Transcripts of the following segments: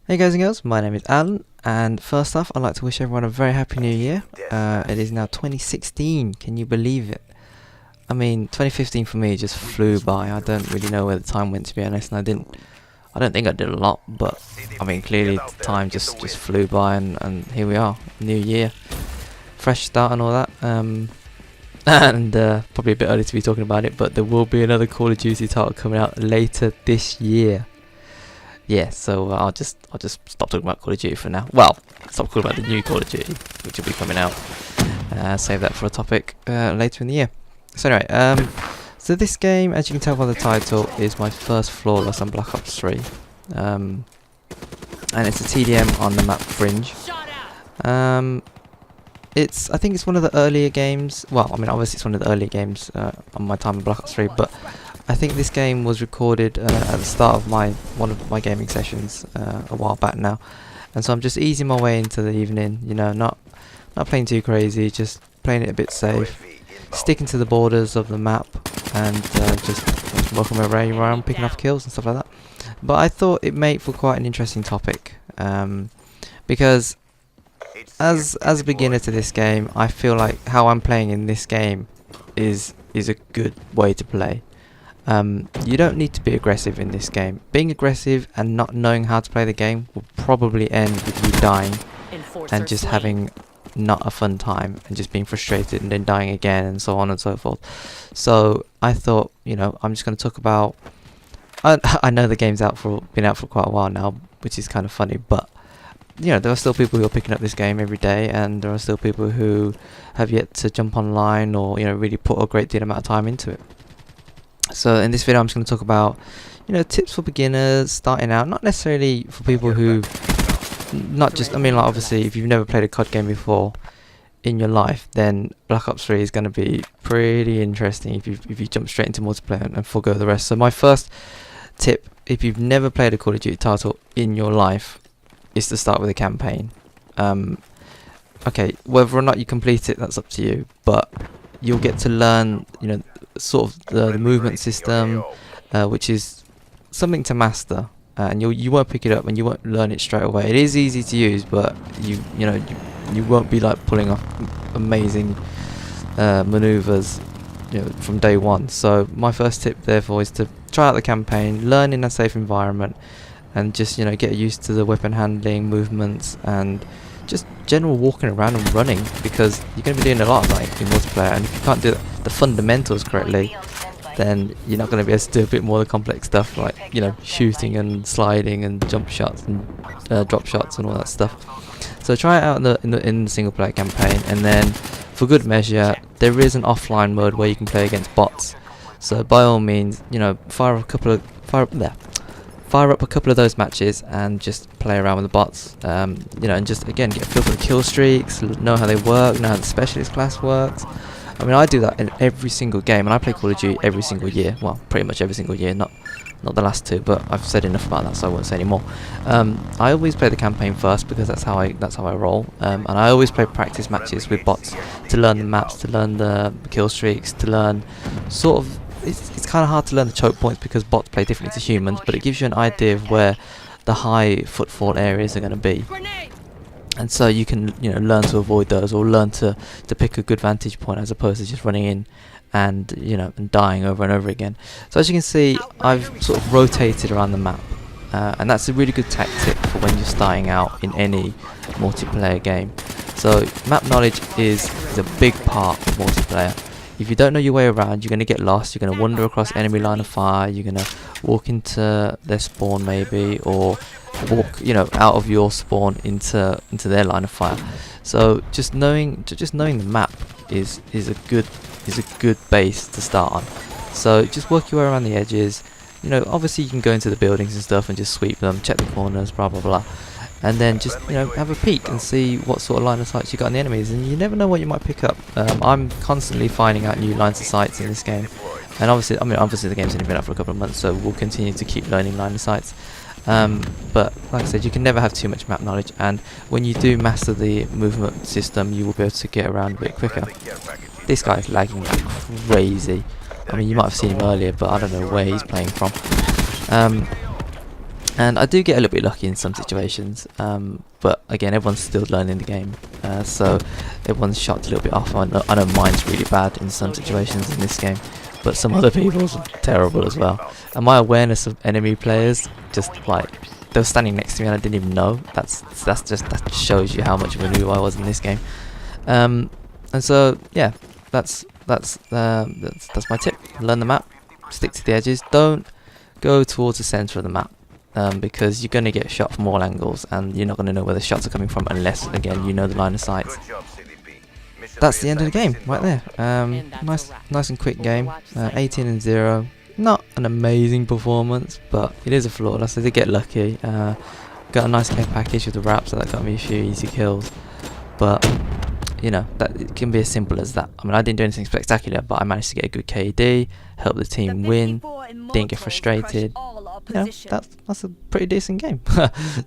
Hey guys and girls, my name is Alan, and first off I'd like to wish everyone a very happy new year. It is now 2016, can you believe it? I mean, 2015 for me just flew by. I don't really know where the time went, to be honest, and I don't think I did a lot, but I mean clearly the time just flew by, and here we are, new year, fresh start and all that. And probably a bit early to be talking about it, but there will be another Call of Duty title coming out later this year. Yeah, so I'll just stop talking about Call of Duty for now. Well, stop talking about the new Call of Duty, which will be coming out. Save that for a topic later in the year. So anyway, so this game, as you can tell by the title, is my first flawless on Black Ops 3. And it's a TDM on the map Fringe. I think it's one of the earlier games. Well, I mean, obviously it's one of the earlier games on my time in Black Ops 3, but I think this game was recorded at the start of one of my gaming sessions a while back now, and so I'm just easing my way into the evening. You know, not playing too crazy, just playing it a bit safe, sticking to the borders of the map, and just working my way around, picking off kills and stuff like that. But I thought it made for quite an interesting topic because as a beginner to this game, I feel like how I'm playing in this game is a good way to play. You don't need to be aggressive in this game. Being aggressive and not knowing how to play the game will probably end with you dying and just having not a fun time and just being frustrated and then dying again and so on and so forth. So I thought, you know, I'm just going to talk about. I know the game's been out for quite a while now, which is kind of funny, but you know, there are still people who are picking up this game every day, and there are still people who have yet to jump online or, you know, really put a great deal amount of time into it. So in this video I'm just going to talk about, you know, tips for beginners starting out, not necessarily for people who, I mean, like, obviously if you've never played a CoD game before in your life, then Black Ops 3 is going to be pretty interesting if you jump straight into multiplayer and forgo the rest. So my first tip, if you've never played a Call of Duty title in your life, is to start with a campaign. Okay, whether or not you complete it, that's up to you, but you'll get to learn, you know, sort of the movement system, which is something to master, and you won't pick it up and you won't learn it straight away. It is easy to use, but you won't be like pulling off amazing maneuvers, you know, from day one. So my first tip therefore is to try out the campaign, learn in a safe environment, and just, you know, get used to the weapon handling, movements, and just general walking around and running, because you're going to be doing a lot of that in multiplayer, and if you can't do the fundamentals correctly, then you're not going to be able to do a bit more of the complex stuff, like, you know, shooting and sliding and jump shots and drop shots and all that stuff. So try it out in the single player campaign, and then for good measure there is an offline mode where you can play against bots. So by all means, you know, fire up a couple of those matches and just play around with the bots, you know, and just again get a feel for the kill streaks, know how they work, know how the specialist class works. I mean, I do that in every single game, and I play Call of Duty every single year. Well, pretty much every single year, not the last two, but I've said enough about that, so I won't say any more. I always play the campaign first because that's how I roll, and I always play practice matches with bots to learn the maps, to learn the kill streaks, to learn sort of. It's kind of hard to learn the choke points because bots play differently to humans, but it gives you an idea of where the high footfall areas are going to be, and so you can, you know, learn to avoid those, or learn to pick a good vantage point as opposed to just running in and, you know, and dying over and over again. So as you can see, I've sort of rotated around the map, and that's a really good tactic for when you're starting out in any multiplayer game. So map knowledge is a big part of multiplayer. If you don't know your way around, you're going to get lost, you're going to wander across enemy line of fire, you're going to walk into their spawn maybe, or walk, you know, out of your spawn into their line of fire. So just knowing the map is a good base to start on. So just work your way around the edges. You know, obviously you can go into the buildings and stuff and just sweep them, check the corners, blah blah blah, and then just, you know, have a peek and see what sort of line of sights you got on the enemies, and you never know what you might pick up. I'm constantly finding out new lines of sights in this game, and obviously the game's only been out for a couple of months, so we'll continue to keep learning line of sights. But like I said, you can never have too much map knowledge, and when you do master the movement system, you will be able to get around a bit quicker. This guy's lagging like crazy. I mean, you might have seen him earlier, but I don't know where he's playing from. And I do get a little bit lucky in some situations, but again, everyone's still learning the game, so everyone's shot a little bit off. I know mine's really bad in some situations in this game, but some other people's are terrible as well. And my awareness of enemy players, just like, they were standing next to me and I didn't even know. That shows you how much of a noob I was in this game. And so yeah, that's my tip. Learn the map, stick to the edges, don't go towards the center of the map. Because you're going to get shot from all angles and you're not going to know where the shots are coming from unless, again, you know the line of sight. That's the end of the game, right there. Nice and quick game. 18-0. Not an amazing performance, but it is a flawless. I did get lucky. Got a nice care package with the wrap, so that got me a few easy kills. But, you know, that it can be as simple as that. I mean, I didn't do anything spectacular, but I managed to get a good KD, help the team win, didn't get frustrated. Yeah, that's a pretty decent game.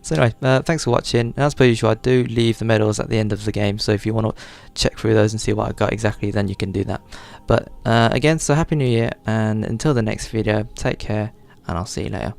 So anyway, thanks for watching. And as per usual, I do leave the medals at the end of the game, so if you want to check through those and see what I got exactly, then you can do that. But again, so happy new year, and until the next video, take care, and I'll see you later.